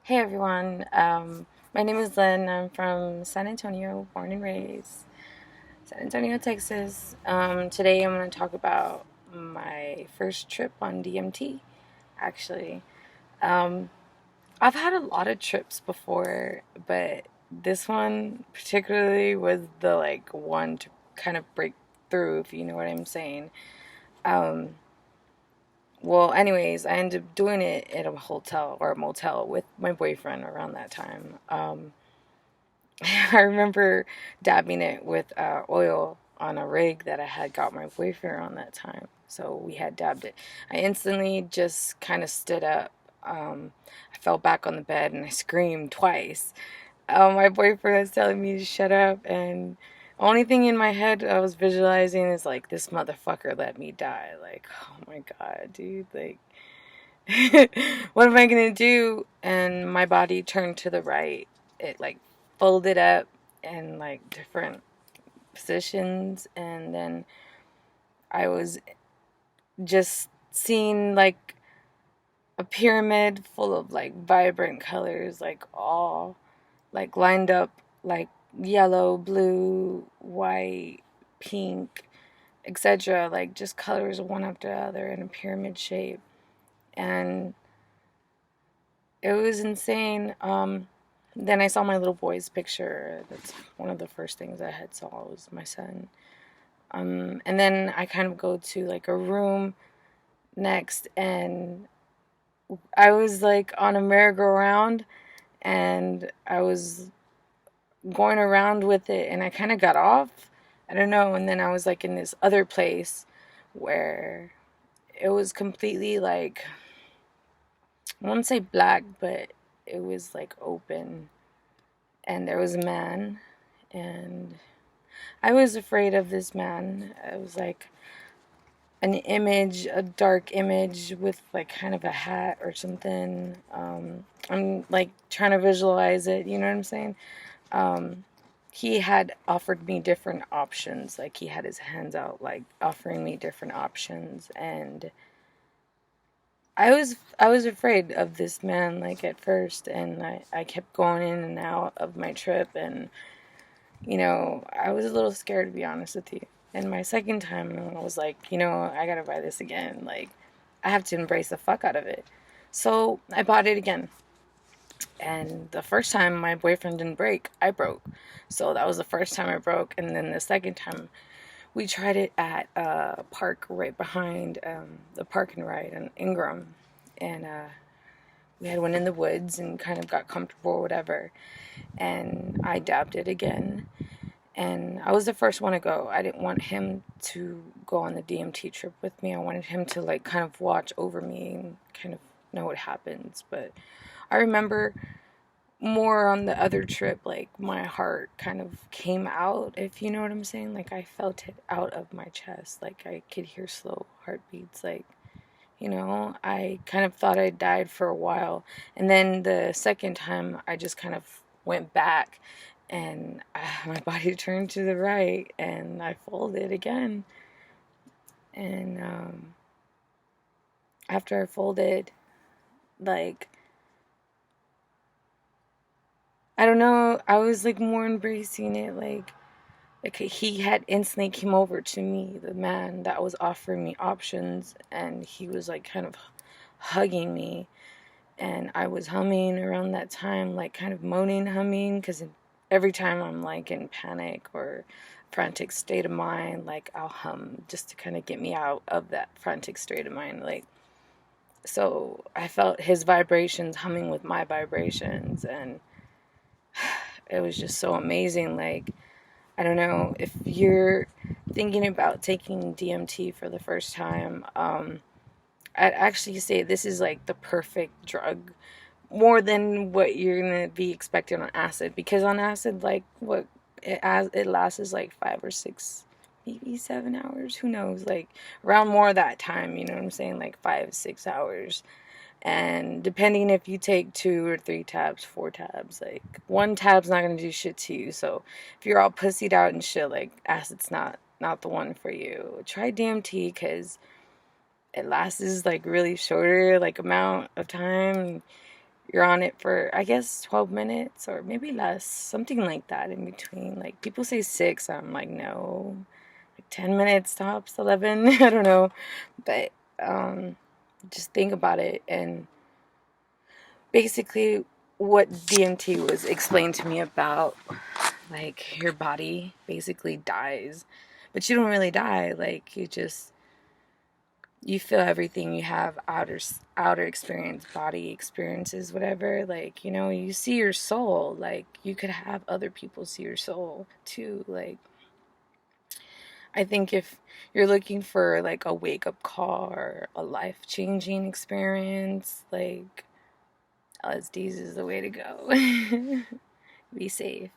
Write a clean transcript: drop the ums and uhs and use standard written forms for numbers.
Hey everyone, my name is Lynn. I'm from San Antonio, born and raised, San Antonio, Texas. Today I'm going to talk about my first trip on DMT, actually. Um, I've had a lot of trips before, but this one particularly was the one to kind of break through, if you know what I'm saying. Um, well, anyways, I ended up doing it at a hotel or a motel with my boyfriend around that time. I remember dabbing it with oil on a rig that I had got my boyfriend on that time. So we had dabbed it. I instantly just kind of stood up. I fell back on the bed and I screamed twice. My boyfriend was telling me to shut up, and only thing in my head I was visualizing is like, this motherfucker let me die. Like, oh my god, dude. Like, what am I gonna do? And my body turned to the right. It like folded up in like different positions, and then I was just seeing like a pyramid full of like vibrant colors, like all like lined up, like yellow, blue, white, pink, etc. Like just colors one after the other in a pyramid shape. And it was insane. Then I saw my little boy's picture. That's one of the first things I had saw was my son. And then I kind of go to like a room next, and I was like on a merry-go-round, and I was going around with it, and I kind of got off. I don't know. And then I was like in this other place where it was completely like, I wouldn't say black, but it was like open, and there was a man, and I was afraid of this man. It was like an image, a dark image with like kind of a hat or something. I'm like trying to visualize it, you know what I'm saying? Um, he had offered me different options, like he had his hands out, like offering me different options, and I was afraid of this man like at first, and I kept going in and out of my trip, and I was a little scared, to be honest with you. And my second time, I was like, I gotta buy this again. Like, I have to embrace the fuck out of it. So I bought it again. And the first time my boyfriend didn't break, I broke. So that was the first time I broke. And then the second time, we tried it at a park right behind the park and ride in Ingram. And we had one in the woods and kind of got comfortable or whatever. And I dabbed it again, and I was the first one to go. I didn't want him to go on the DMT trip with me. I wanted him to like kind of watch over me and kind of know what happens. But I remember more on the other trip, like my heart kind of came out, if you know what I'm saying. Like I felt it out of my chest. Like I could hear slow heartbeats. Like, I kind of thought I died for a while. And then the second time, I just kind of went back, and my body turned to the right, and I folded again. And after I folded, like, I don't know, I was like more embracing it. Like he had instantly came over to me, the man that was offering me options, and he was like kind of hugging me, and I was humming around that time, like kind of moaning, humming, because every time I'm like in panic or frantic state of mind, like I'll hum just to kind of get me out of that frantic state of mind. Like, so I felt his vibrations humming with my vibrations, and it was just so amazing. Like, I don't know if you're thinking about taking DMT for the first time. I'd actually say this is like the perfect drug, more than what you're gonna be expecting on acid, because on acid, like, what it lasts like 5 or 6, maybe 7 hours, who knows, like around more of that time, you know what I'm saying, like 5, 6 hours. And depending if you take 2 or 3 tabs, 4 tabs, like one tab's not gonna do shit to you. So if you're all pussied out and shit, like acid's not the one for you. Try DMT, because it lasts like really shorter like amount of time. you're on it for, I guess, 12 minutes or maybe less, something like that in between. Like people say 6, I'm like, no, like 10 minutes tops, 11. I don't know, but just think about it. And basically what DMT was explained to me about, like, your body basically dies, but you don't really die. Like, you feel everything. You have outer experience, body experiences, whatever. Like, you see your soul. Like, you could have other people see your soul too. Like, I think if you're looking for like a wake up call or a life changing experience, like, LSDs is the way to go. Be safe.